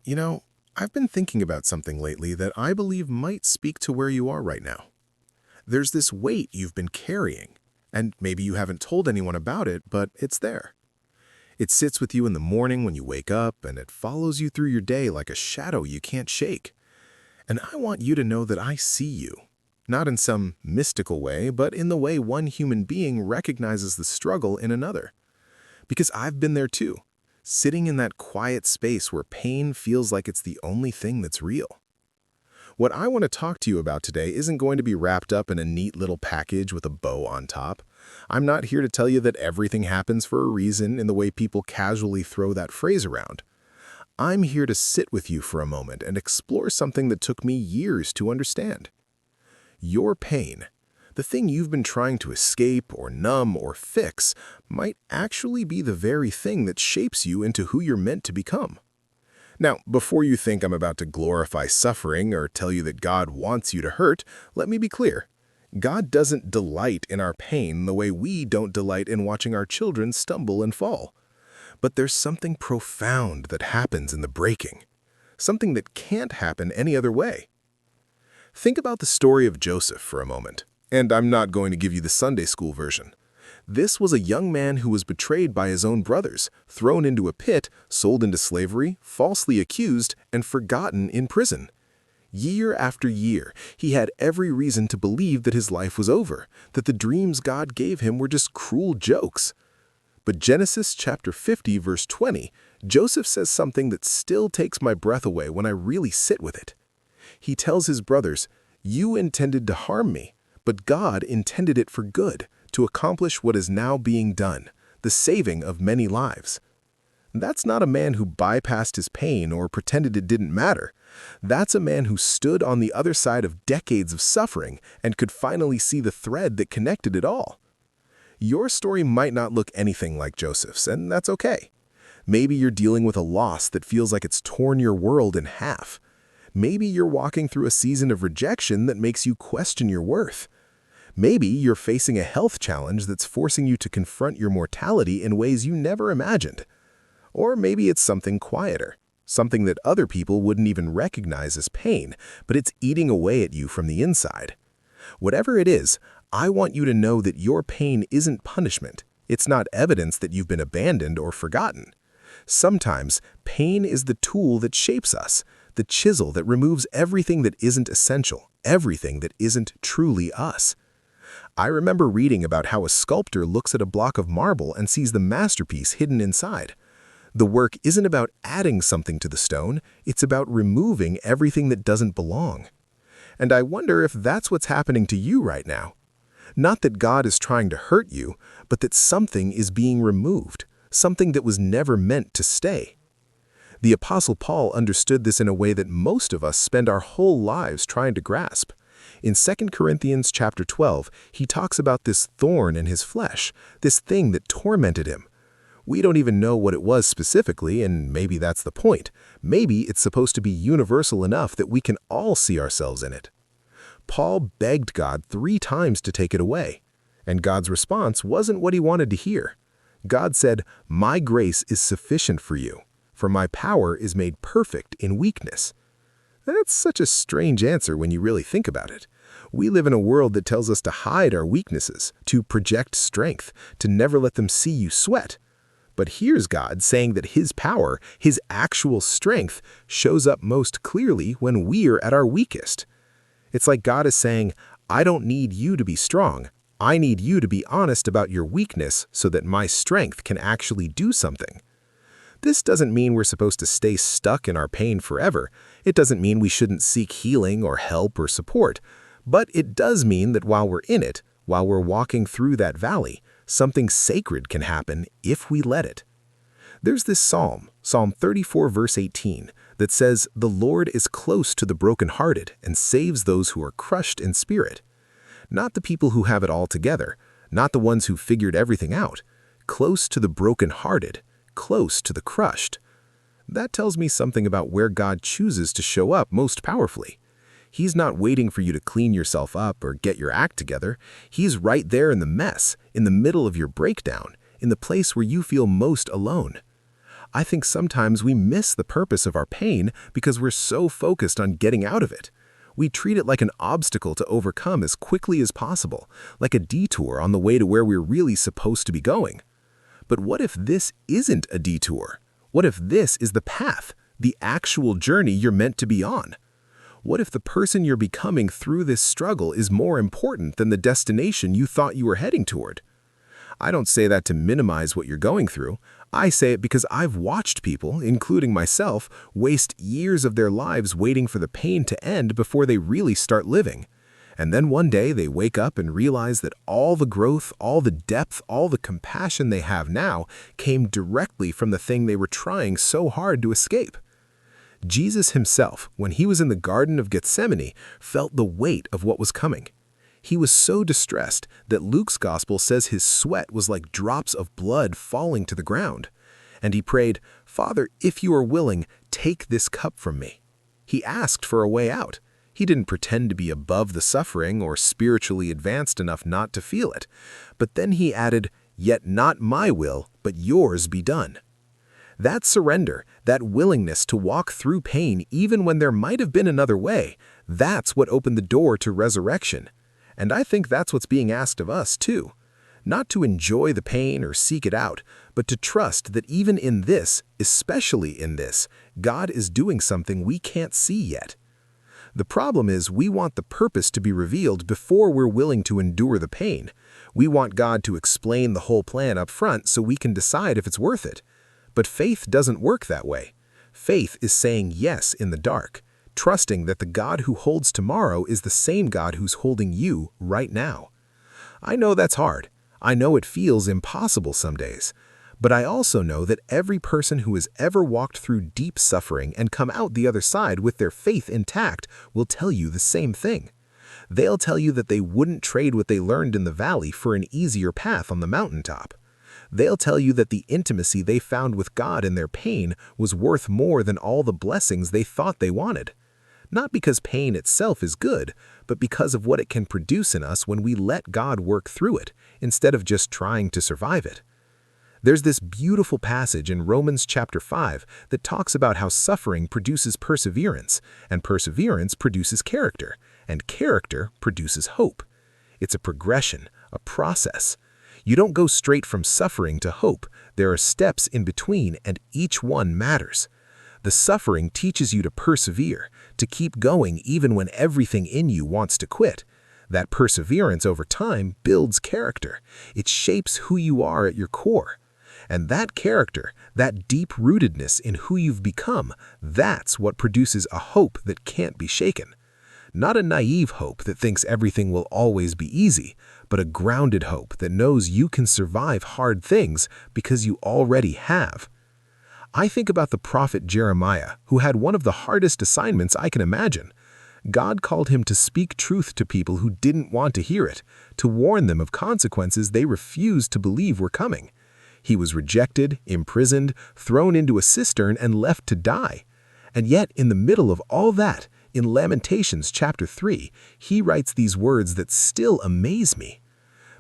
You know, I've been thinking about something lately that I believe might speak to where you are right now. There's this weight you've been carrying, and maybe you haven't told anyone about it, but it's there. It sits with you in the morning when you wake up, and it follows you through your day like a shadow you can't shake. And I want you to know that I see you. Not in some mystical way, but in the way one human being recognizes the struggle in another. Because I've been there too, sitting in that quiet space where pain feels like it's the only thing that's real. What I want to talk to you about today isn't going to be wrapped up in a neat little package with a bow on top. I'm not here to tell you that everything happens for a reason in the way people casually throw that phrase around. I'm here to sit with you for a moment and explore something that took me years to understand. Your pain, the thing you've been trying to escape or numb or fix, might actually be the very thing that shapes you into who you're meant to become. Now, before you think I'm about to glorify suffering or tell you that God wants you to hurt, let me be clear. God doesn't delight in our pain the way we don't delight in watching our children stumble and fall. But there's something profound that happens in the breaking, something that can't happen any other way. Think about the story of Joseph for a moment, and I'm not going to give you the Sunday school version. This was a young man who was betrayed by his own brothers, thrown into a pit, sold into slavery, falsely accused, and forgotten in prison. Year after year, he had every reason to believe that his life was over, that the dreams God gave him were just cruel jokes. But Genesis chapter 50, verse 20, Joseph says something that still takes my breath away when I really sit with it. He tells his brothers, "You intended to harm me, but God intended it for good, to accomplish what is now being done, the saving of many lives." That's not a man who bypassed his pain or pretended it didn't matter. That's a man who stood on the other side of decades of suffering and could finally see the thread that connected it all. Your story might not look anything like Joseph's, and that's okay. Maybe you're dealing with a loss that feels like it's torn your world in half. Maybe you're walking through a season of rejection that makes you question your worth. Maybe you're facing a health challenge that's forcing you to confront your mortality in ways you never imagined. Or maybe it's something quieter, something that other people wouldn't even recognize as pain, but it's eating away at you from the inside. Whatever it is, I want you to know that your pain isn't punishment. It's not evidence that you've been abandoned or forgotten. Sometimes, pain is the tool that shapes us, the chisel that removes everything that isn't essential, everything that isn't truly us. I remember reading about how a sculptor looks at a block of marble and sees the masterpiece hidden inside. The work isn't about adding something to the stone, it's about removing everything that doesn't belong. And I wonder if that's what's happening to you right now. Not that God is trying to hurt you, but that something is being removed, something that was never meant to stay. The Apostle Paul understood this in a way that most of us spend our whole lives trying to grasp. In 2 Corinthians chapter 12, he talks about this thorn in his flesh, this thing that tormented him. We don't even know what it was specifically, and maybe that's the point. Maybe it's supposed to be universal enough that we can all see ourselves in it. Paul begged God 3 times to take it away, and God's response wasn't what he wanted to hear. God said, "My grace is sufficient for you, for my power is made perfect in weakness." That's such a strange answer when you really think about it. We live in a world that tells us to hide our weaknesses, to project strength, to never let them see you sweat. But here's God saying that his power, his actual strength, shows up most clearly when we're at our weakest. It's like God is saying, "I don't need you to be strong. I need you to be honest about your weakness so that my strength can actually do something." This doesn't mean we're supposed to stay stuck in our pain forever. It doesn't mean we shouldn't seek healing or help or support. But it does mean that while we're in it, while we're walking through that valley, something sacred can happen if we let it. There's this psalm, Psalm 34 verse 18, that says, "The Lord is close to the brokenhearted and saves those who are crushed in spirit." Not the people who have it all together, not the ones who figured everything out. Close to the brokenhearted, close to the crushed. That tells me something about where God chooses to show up most powerfully. He's not waiting for you to clean yourself up or get your act together. He's right there in the mess, in the middle of your breakdown, in the place where you feel most alone. I think sometimes we miss the purpose of our pain because we're so focused on getting out of it. We treat it like an obstacle to overcome as quickly as possible, like a detour on the way to where we're really supposed to be going. But what if this isn't a detour? What if this is the path, the actual journey you're meant to be on? What if the person you're becoming through this struggle is more important than the destination you thought you were heading toward? I don't say that to minimize what you're going through. I say it because I've watched people, including myself, waste years of their lives waiting for the pain to end before they really start living. And then one day they wake up and realize that all the growth, all the depth, all the compassion they have now came directly from the thing they were trying so hard to escape. Jesus himself, when he was in the Garden of Gethsemane, felt the weight of what was coming. He was so distressed that Luke's gospel says his sweat was like drops of blood falling to the ground. And he prayed, "Father, if you are willing, take this cup from me." He asked for a way out. He didn't pretend to be above the suffering or spiritually advanced enough not to feel it. But then he added, "Yet not my will, but yours be done." That surrender, that willingness to walk through pain even when there might have been another way, that's what opened the door to resurrection. And I think that's what's being asked of us, too. Not to enjoy the pain or seek it out, but to trust that even in this, especially in this, God is doing something we can't see yet. The problem is we want the purpose to be revealed before we're willing to endure the pain. We want God to explain the whole plan up front so we can decide if it's worth it. But faith doesn't work that way. Faith is saying yes in the dark, trusting that the God who holds tomorrow is the same God who's holding you right now. I know that's hard. I know it feels impossible some days. But I also know that every person who has ever walked through deep suffering and come out the other side with their faith intact will tell you the same thing. They'll tell you that they wouldn't trade what they learned in the valley for an easier path on the mountaintop. They'll tell you that the intimacy they found with God in their pain was worth more than all the blessings they thought they wanted. Not because pain itself is good, but because of what it can produce in us when we let God work through it, instead of just trying to survive it. There's this beautiful passage in Romans chapter 5 that talks about how suffering produces perseverance, and perseverance produces character, and character produces hope. It's a progression, a process. You don't go straight from suffering to hope. There are steps in between, and each one matters. The suffering teaches you to persevere, to keep going even when everything in you wants to quit. That perseverance over time builds character. It shapes who you are at your core. And that character, that deep-rootedness in who you've become, that's what produces a hope that can't be shaken. Not a naive hope that thinks everything will always be easy, but a grounded hope that knows you can survive hard things because you already have. I think about the prophet Jeremiah, who had one of the hardest assignments I can imagine. God called him to speak truth to people who didn't want to hear it, to warn them of consequences they refused to believe were coming. He was rejected, imprisoned, thrown into a cistern, and left to die. And yet, in the middle of all that, in Lamentations chapter 3, he writes these words that still amaze me.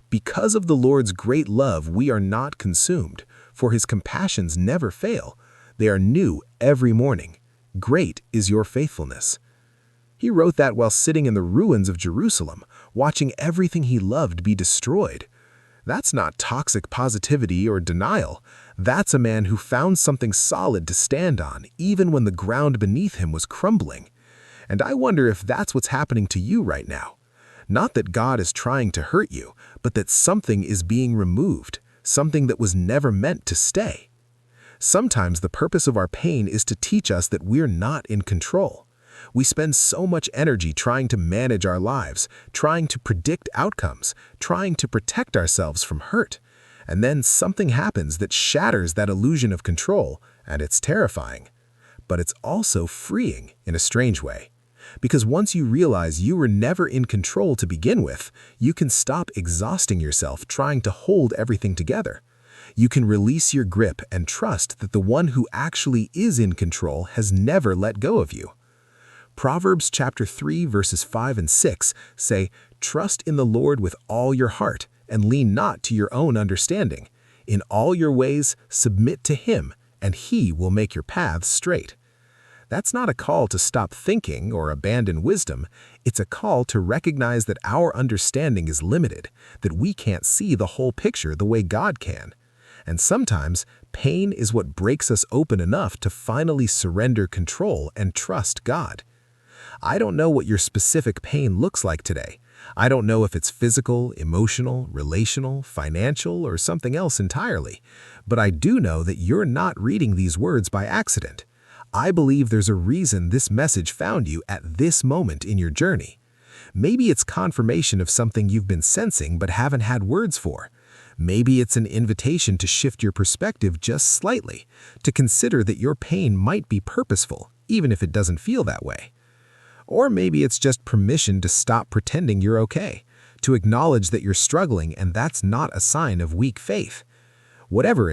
"Because of the Lord's great love we are not consumed, for his compassions never fail. They are new every morning. Great is your faithfulness." He wrote that while sitting in the ruins of Jerusalem, watching everything he loved be destroyed. That's not toxic positivity or denial. That's a man who found something solid to stand on, even when the ground beneath him was crumbling. And I wonder if that's what's happening to you right now. Not that God is trying to hurt you, but that something is being removed, something that was never meant to stay. Sometimes the purpose of our pain is to teach us that we're not in control. We spend so much energy trying to manage our lives, trying to predict outcomes, trying to protect ourselves from hurt. And then something happens that shatters that illusion of control, and it's terrifying. But it's also freeing in a strange way. Because once you realize you were never in control to begin with, you can stop exhausting yourself trying to hold everything together. You can release your grip and trust that the one who actually is in control has never let go of you. Proverbs chapter 3 verses 5 and 6 say, "Trust in the Lord with all your heart, and lean not to your own understanding. In all your ways submit to him, and He will make your paths straight. That's not a call to stop thinking or abandon wisdom. It's a call to recognize that our understanding is limited, that we can't see the whole picture the way God can. And sometimes, pain is what breaks us open enough to finally surrender control and trust God. I don't know what your specific pain looks like today. I don't know if it's physical, emotional, relational, financial, or something else entirely. But I do know that you're not reading these words by accident. I believe there's a reason this message found you at this moment in your journey. Maybe it's confirmation of something you've been sensing but haven't had words for. Maybe it's an invitation to shift your perspective just slightly, to consider that your pain might be purposeful, even if it doesn't feel that way. Or maybe it's just permission to stop pretending you're okay, to acknowledge that you're struggling and that's not a sign of weak faith. Whatever it